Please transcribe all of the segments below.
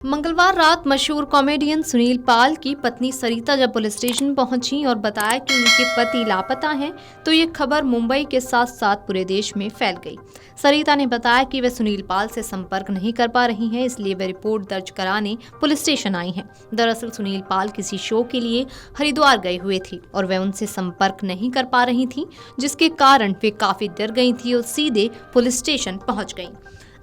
मंगलवार रात मशहूर कॉमेडियन सुनील पाल की पत्नी सरिता जब पुलिस स्टेशन पहुंची और बताया कि उनके पति लापता हैं, तो ये खबर मुंबई के साथ साथ पूरे देश में फैल गई। सरिता ने बताया कि वे सुनील पाल से संपर्क नहीं कर पा रही हैं, इसलिए वे रिपोर्ट दर्ज कराने पुलिस स्टेशन आई हैं। दरअसल सुनील पाल किसी शो के लिए हरिद्वार गए हुए थे और वे उनसे संपर्क नहीं कर पा रही थी, जिसके कारण वे काफी डर गई थी और सीधे पुलिस स्टेशन पहुंच गईं।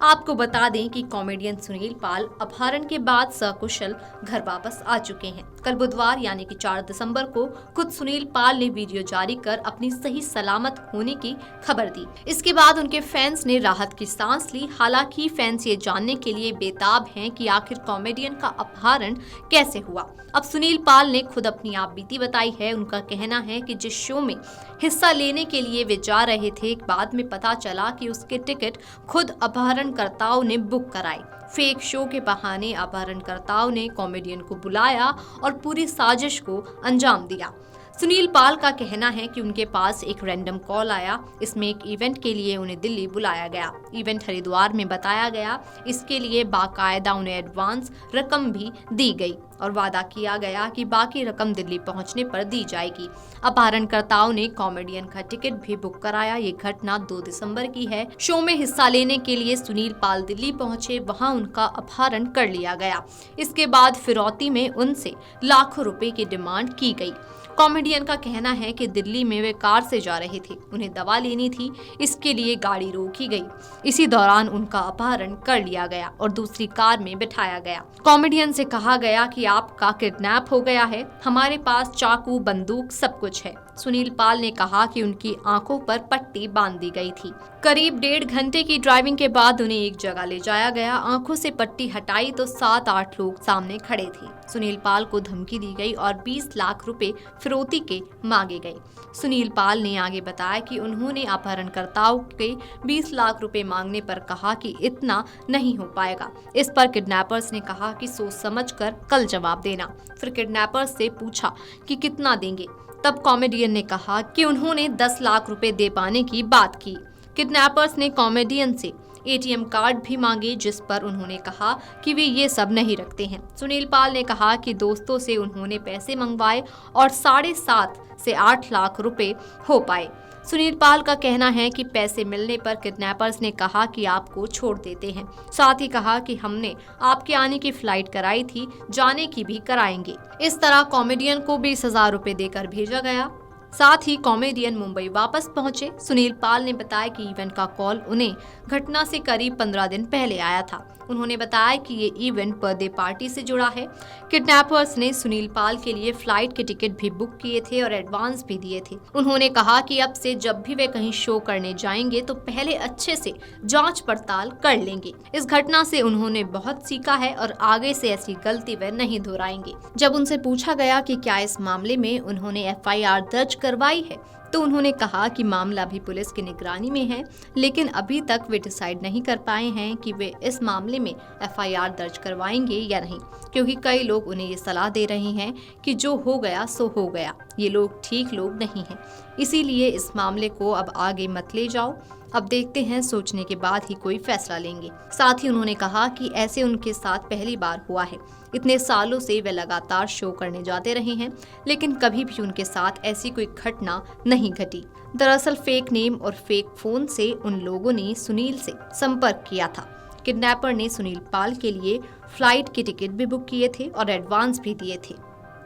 आपको बता दें कि कॉमेडियन सुनील पाल अपहरण के बाद सकुशल घर वापस आ चुके हैं। कल बुधवार यानी कि 4 दिसंबर को खुद सुनील पाल ने वीडियो जारी कर अपनी सही सलामत होने की खबर दी। इसके बाद उनके फैंस ने राहत की सांस ली। हालांकि फैंस ये जानने के लिए बेताब हैं कि आखिर कॉमेडियन का अपहरण कैसे हुआ। अब सुनील पाल ने खुद अपनी आपबीती बताई है। उनका कहना है कि जिस शो में हिस्सा लेने के लिए वे जा रहे थे, बाद में पता चला कि उसके टिकट खुद अपहरणकर्ताओं ने बुक कराए। फेक शो के बहाने अपहरणकर्ताओं ने कॉमेडियन को बुलाया और पूरी साजिश को अंजाम दिया। सुनील पाल का कहना है कि उनके पास एक रैंडम कॉल आया। इसमें एक इवेंट के लिए उन्हें दिल्ली बुलाया गया। इवेंट हरिद्वार में बताया गया। इसके लिए बाकायदा उन्हें एडवांस रकम भी दी गई और वादा किया गया कि बाकी रकम दिल्ली पहुंचने पर दी जाएगी। अपहरणकर्ताओं ने कॉमेडियन का टिकट भी बुक कराया। ये घटना 2 दिसंबर की है। शो में हिस्सा लेने के लिए सुनील पाल दिल्ली पहुंचे, वहां उनका अपहरण कर लिया गया। इसके बाद फिरौती में उनसे लाखों रुपए की डिमांड की गई। कॉमेडियन का कहना है कि दिल्ली में वे कार से जा रहे थे, उन्हें दवा लेनी थी, इसके लिए गाड़ी रोकी गई। इसी दौरान उनका अपहरण कर लिया गया और दूसरी कार में बिठाया गया। कॉमेडियन से कहा गया कि आपका किडनैप हो गया है, हमारे पास चाकू, बंदूक सब कुछ है। सुनील पाल ने कहा कि उनकी आंखों पर पट्टी बांध दी गई थी। करीब 1.5 घंटे की ड्राइविंग के बाद उन्हें एक जगह ले जाया गया। आंखों से पट्टी हटाई तो 7-8 लोग सामने खड़े थे। सुनील पाल को धमकी दी गई और 20 लाख रुपए फिरौती के मांगे गए। सुनील पाल ने आगे बताया कि उन्होंने अपहरणकर्ताओं के 20 लाख रुपए मांगने पर कहा कि इतना नहीं हो पाएगा। इस पर किडनैपर्स ने कहा कि सोच समझकर कल जवाब देना। फिर किडनैपर्स से पूछा कि कितना देंगे। तब कॉमेडियन ने कहा कि उन्होंने 10 लाख रुपए दे पाने की बात की। किडनैपर्स ने कॉमेडियन से ATM कार्ड भी मांगे, जिस पर उन्होंने कहा कि वे ये सब नहीं रखते हैं। सुनील पाल ने कहा कि दोस्तों से उन्होंने पैसे मंगवाए और 7.5 से 8 लाख रुपए हो पाए। सुनील पाल का कहना है कि पैसे मिलने पर किडनैपर्स ने कहा कि आपको छोड़ देते हैं। साथ ही कहा कि हमने आपके आने की फ्लाइट कराई थी, जाने की भी कराएंगे। इस तरह कॉमेडियन को 20,000 रुपए देकर भेजा गया। साथ ही कॉमेडियन मुंबई वापस पहुंचे। सुनील पाल ने बताया कि इवेंट का कॉल उन्हें घटना से करीब 15 दिन पहले आया था। उन्होंने बताया कि ये इवेंट बर्थडे पार्टी से जुड़ा है। किडनैपर्स ने सुनील पाल के लिए फ्लाइट के टिकट भी बुक किए थे और एडवांस भी दिए थे। उन्होंने कहा कि अब से जब भी वे कहीं शो करने जाएंगे तो पहले अच्छे से जांच पड़ताल कर लेंगे। इस घटना से उन्होंने बहुत सीखा है और आगे से ऐसी गलती वे नहीं दोहराएंगे। जब उनसे पूछा गया कि क्या इस मामले में उन्होंने FIR दर्ज करवाई है, तो उन्होंने कहा कि मामला भी पुलिस की निगरानी में है, लेकिन अभी तक वे डिसाइड नहीं कर पाए हैं कि वे इस मामले में FIR दर्ज करवाएंगे या नहीं, क्योंकि कई लोग उन्हें ये सलाह दे रहे हैं कि जो हो गया सो हो गया, ये लोग ठीक लोग नहीं हैं, इसीलिए इस मामले को अब आगे मत ले जाओ। अब देखते हैं, सोचने के बाद ही कोई फैसला लेंगे। साथ ही उन्होंने कहा कि ऐसे उनके साथ पहली बार हुआ है। इतने सालों से वे लगातार शो करने जाते रहे हैं, लेकिन कभी भी उनके साथ ऐसी कोई घटना नहीं घटी। दरअसल फेक नेम और फेक फोन से उन लोगों ने सुनील से संपर्क किया था। किडनैपर ने सुनील पाल के लिए फ्लाइट के टिकट भी बुक किए थे और एडवांस भी दिए थे।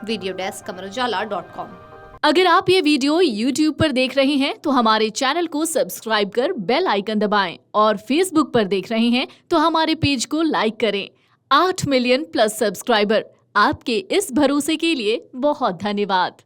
Video desk amarujala.com। अगर आप ये वीडियो YouTube पर देख रहे हैं तो हमारे चैनल को सब्सक्राइब कर बेल आइकन दबाएं और Facebook पर देख रहे हैं तो हमारे पेज को लाइक करें। 8 मिलियन प्लस सब्सक्राइबर, आपके इस भरोसे के लिए बहुत धन्यवाद।